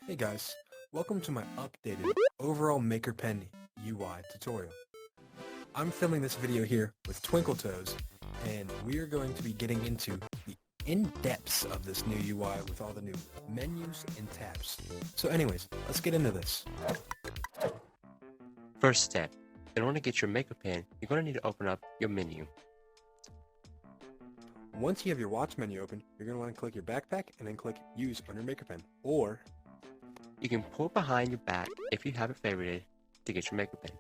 Hey guys, welcome to my updated overall Makerpen UI tutorial. I'm filming this video here with TwinkleToes, and we are going to be getting into the in-depths of this new UI with all the new menus and tabs. So anyways, let's get into this. First step, in order to get your Makerpen, you're going to need to open up your menu. Once you have your watch menu open, you're going to want to click your backpack and then click Use on your Makerpen, or You can pull behind your back if you have it favorited to get your Makerpen.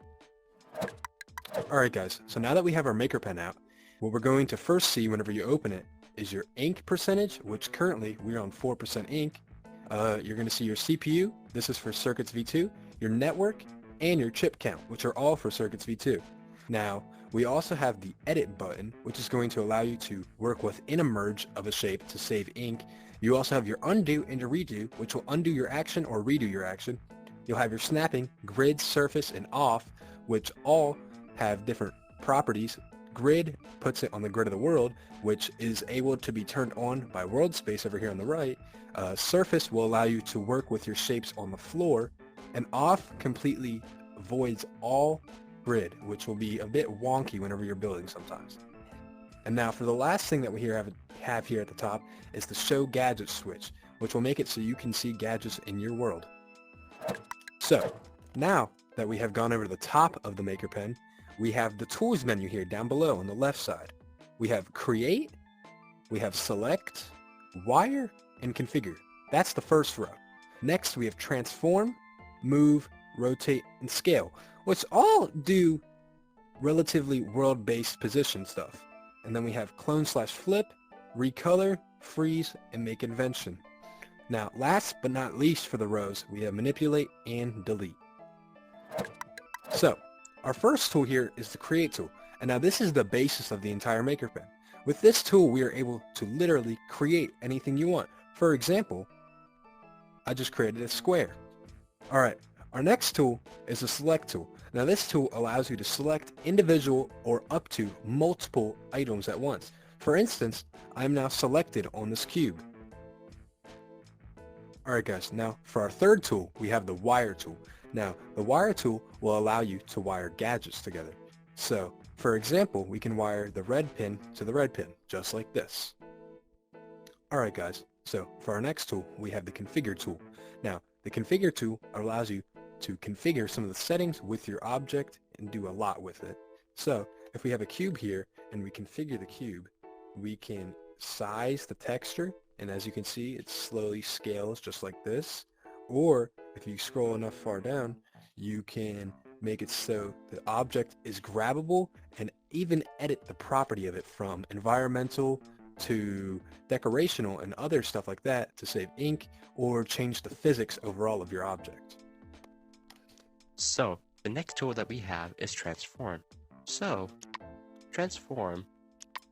Alright guys, so now that we have our Makerpen out, what we're going to first see whenever you open it is your ink percentage, which currently we're on 4% ink. You're going to see your CPU, this is for Circuits V2, your network, and your chip count, which are all for Circuits V2. Now, we also have the edit button, which is going to allow you to work within a merge of a shape to save ink. You also have your undo and your redo, which will undo your action or redo your action. You'll have your snapping, grid, surface, and off, which all have different properties. Grid puts it on the grid of the world, which is able to be turned on by world space over here on the right. Surface will allow you to work with your shapes on the floor, and off completely voids all grid, which will be a bit wonky whenever you're building sometimes. And now for the last thing that we have here at the top is the show gadgets switch, which will make it so you can see gadgets in your world. So now that we have gone over to the top of the Makerpen, we have the tools menu here down below on the left side. We have create, we have select, wire, and configure. That's the first row. Next we have transform, move, rotate, and scale, which all do relatively world-based position stuff. And then we have clone/flip, recolor, freeze, and make invention. Now, last but not least for the rows, we have manipulate and delete. So, our first tool here is the create tool. And now this is the basis of the entire Makerpen. With this tool, we are able to literally create anything you want. For example, I just created a square. Alright, our next tool is the select tool. Now this tool allows you to select individual or up to multiple items at once. For instance, I'm now selected on this cube. Alright guys, now for our third tool, we have the wire tool. Now, the wire tool will allow you to wire gadgets together. So, for example, we can wire the red pin to the red pin, just like this. Alright guys, so for our next tool, we have the configure tool. Now, the configure tool allows you to configure some of the settings with your object and do a lot with it. So, if we have a cube here and we configure the cube, we can size the texture, and as you can see, it slowly scales just like this. Or if you scroll enough far down, you can make it so the object is grabbable and even edit the property of it from environmental to decorational and other stuff like that to save ink or change the physics overall of your object. So, the next tool that we have is transform. So, transform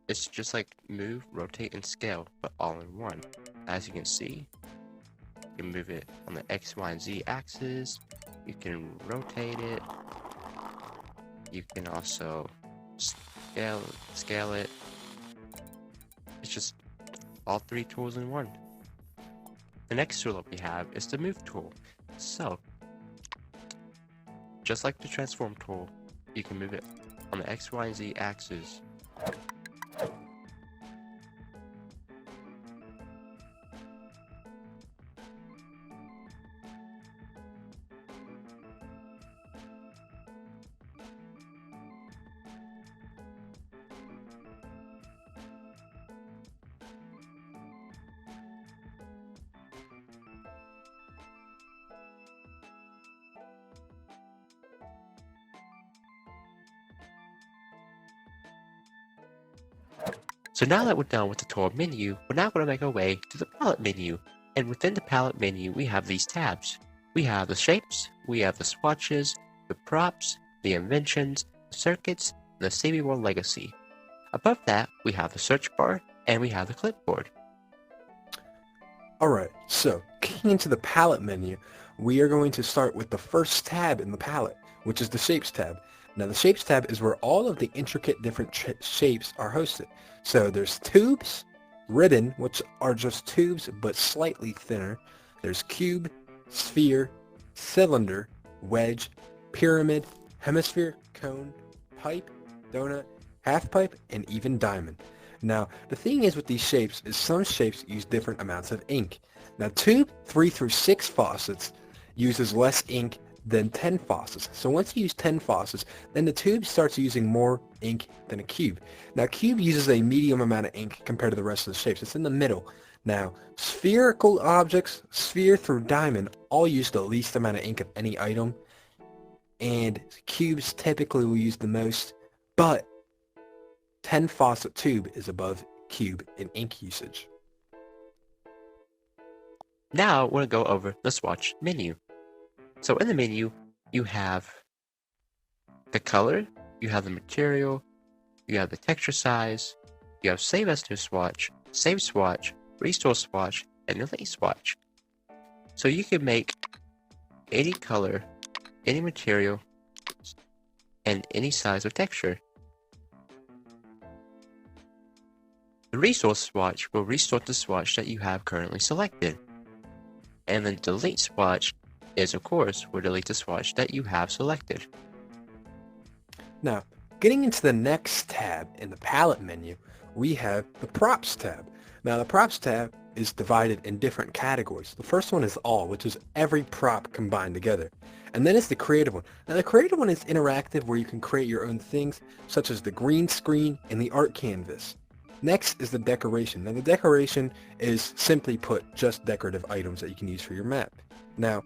is just like move, rotate, and scale, but all in one. As you can see, you can move it on the X, Y, and Z axis, you can rotate it, you can also scale it. It's just all three tools in one. The next tool that we have is the move tool. So, just like the transform tool, you can move it on the X, Y, and Z axis. So now that we're done with the tool menu, we're now going to make our way to the palette menu. And within the palette menu, we have these tabs. We have the shapes, we have the swatches, the props, the inventions, the circuits, and the CB World Legacy. Above that, we have the search bar, and we have the clipboard. Alright, so keying into the palette menu, we are going to start with the first tab in the palette, which is the Shapes tab. Now the Shapes tab is where all of the intricate different shapes are hosted. So there's tubes, ribbon, which are just tubes but slightly thinner. There's cube, sphere, cylinder, wedge, pyramid, hemisphere, cone, pipe, donut, half pipe, and even diamond. Now, the thing is with these shapes is some shapes use different amounts of ink. Now, tube 3 through 6 faucets uses less ink than 10 faucets. So once you use 10 faucets, then the tube starts using more ink than a cube. Now, cube uses a medium amount of ink compared to the rest of the shapes. It's in the middle. Now, spherical objects, sphere through diamond, all use the least amount of ink of any item, and cubes typically will use the most, but 10 faucet tube is above cube in ink usage. Now we're going to go over the swatch menu. So in the menu, you have the color, you have the material, you have the texture size, you have save as new swatch, save swatch, restore swatch, and delete swatch. So you can make any color, any material, and any size of texture. The restore swatch will restore the swatch that you have currently selected. And the delete swatch is, of course, will delete the swatch that you have selected. Now, getting into the next tab in the palette menu, we have the props tab. Now, the props tab is divided in different categories. The first one is all, which is every prop combined together. And then it's the creative one. Now, the creative one is interactive, where you can create your own things, such as the green screen and the art canvas. Next is the decoration. Now, the decoration is, simply put, just decorative items that you can use for your map. Now,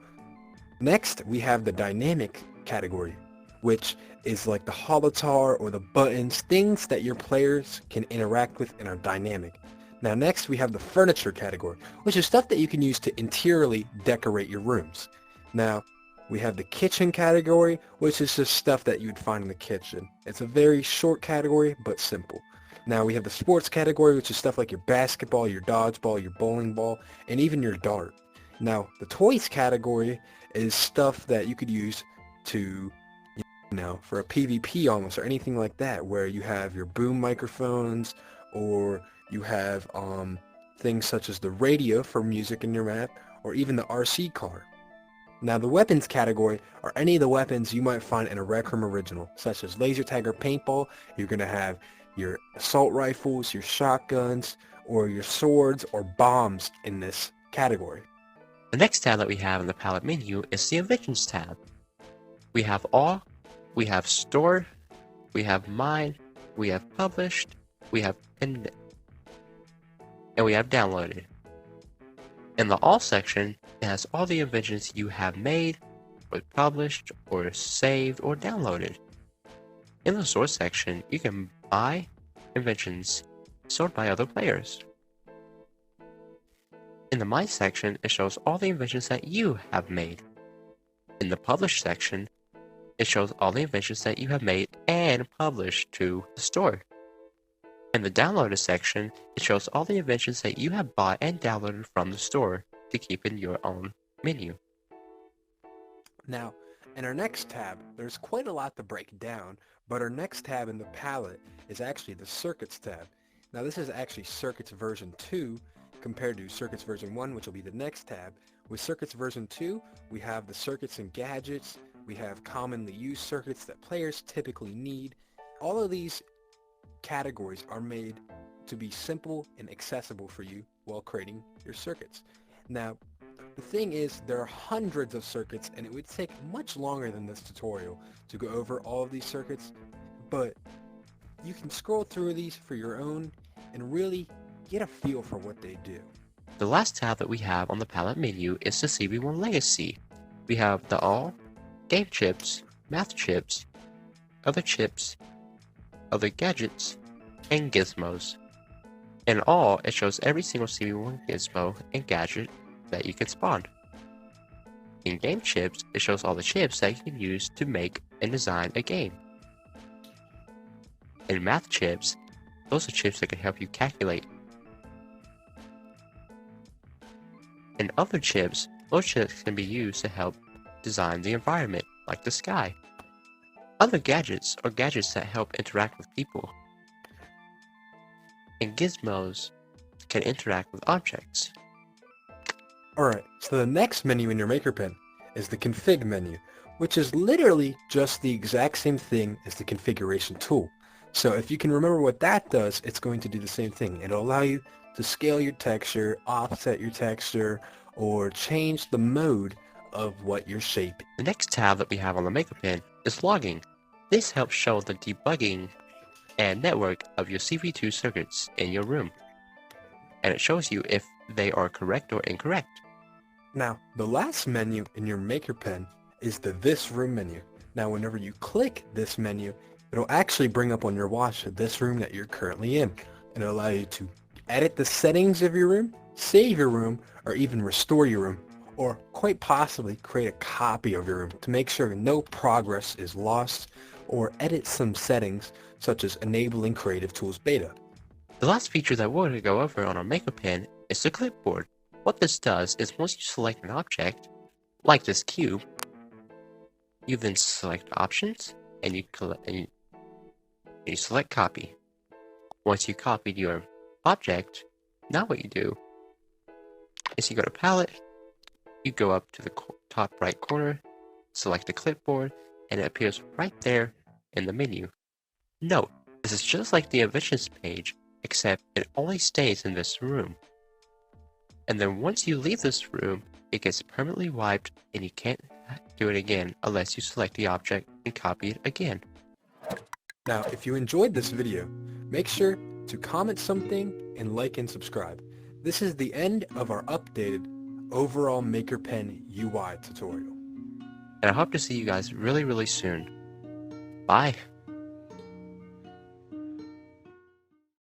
next we have the dynamic category, which is like the holotar or the buttons, things that your players can interact with and are dynamic. Now, next we have the furniture category, which is stuff that you can use to interiorly decorate your rooms. Now, we have the kitchen category, which is just stuff that you'd find in the kitchen. It's a very short category, but simple. Now, we have the sports category, which is stuff like your basketball, your dodgeball, your bowling ball, and even your dart. Now, the toys category is stuff that you could use to, for a PvP almost, or anything like that, where you have your boom microphones, or you have things such as the radio for music in your map, or even the RC car. Now, the weapons category are any of the weapons you might find in a Rec Room original, such as laser tag or paintball. You're going to have your assault rifles, your shotguns, or your swords or bombs in this category. The next tab that we have in the palette menu is the Inventions tab. We have all, we have store, we have mine, we have published, we have pinned, and we have downloaded. In the all section, it has all the inventions you have made, or published, or saved, or downloaded. In the source section, you can buy inventions sold by other players. In the My section, it shows all the inventions that you have made. In the Publish section, it shows all the inventions that you have made and published to the store. In the Downloaded section, it shows all the inventions that you have bought and downloaded from the store to keep in your own menu. Now, in our next tab, there's quite a lot to break down, but our next tab in the palette is actually the Circuits tab. Now, this is actually Circuits version 2 compared to Circuits version 1, which will be the next tab. With Circuits version 2, we have the circuits and gadgets, we have commonly used circuits that players typically need. All of these categories are made to be simple and accessible for you while creating your circuits. Now, the thing is, there are hundreds of circuits, and it would take much longer than this tutorial to go over all of these circuits, but you can scroll through these for your own and really get a feel for what they do. The last tab that we have on the palette menu is the CB1 Legacy. We have the All, Game Chips, Math Chips, Other Chips, Other Gadgets, and Gizmos. In All, it shows every single CB1 gizmo and gadget that you can spawn. In Game Chips, it shows all the chips that you can use to make and design a game. In Math Chips, those are chips that can help you calculate. In Other Chips, those chips can be used to help design the environment, like the sky. Other Gadgets are gadgets that help interact with people. And Gizmos can interact with objects. Alright, so the next menu in your Makerpen is the config menu, which is literally just the exact same thing as the configuration tool. So if you can remember what that does, it's going to do the same thing. It'll allow you to scale your texture, offset your texture, or change the mode of what you're shaping. The next tab that we have on the Makerpen is logging. This helps show the debugging and network of your CV2 circuits in your room, and it shows you if they are correct or incorrect. Now, the last menu in your Makerpen is the This Room menu. Now, whenever you click this menu, it'll actually bring up on your watch this room that you're currently in, and it'll allow you to edit the settings of your room, save your room, or even restore your room, or quite possibly create a copy of your room to make sure no progress is lost, or edit some settings such as enabling Creative Tools Beta. The last feature that we're going to go over on our Makerpen is the clipboard. What this does is once you select an object, like this cube, you then select options and you select copy. Once you copied your object, now what you do is you go to palette, you go up to the top right corner, select the clipboard, and it appears right there in the menu. Note, this is just like the emissions page, except it only stays in this room. And then once you leave this room, it gets permanently wiped and you can't do it again unless you select the object and copy it again. Now, if you enjoyed this video, make sure to comment something and like and subscribe. This is the end of our updated overall Makerpen UI tutorial. And I hope to see you guys really, really soon. Bye!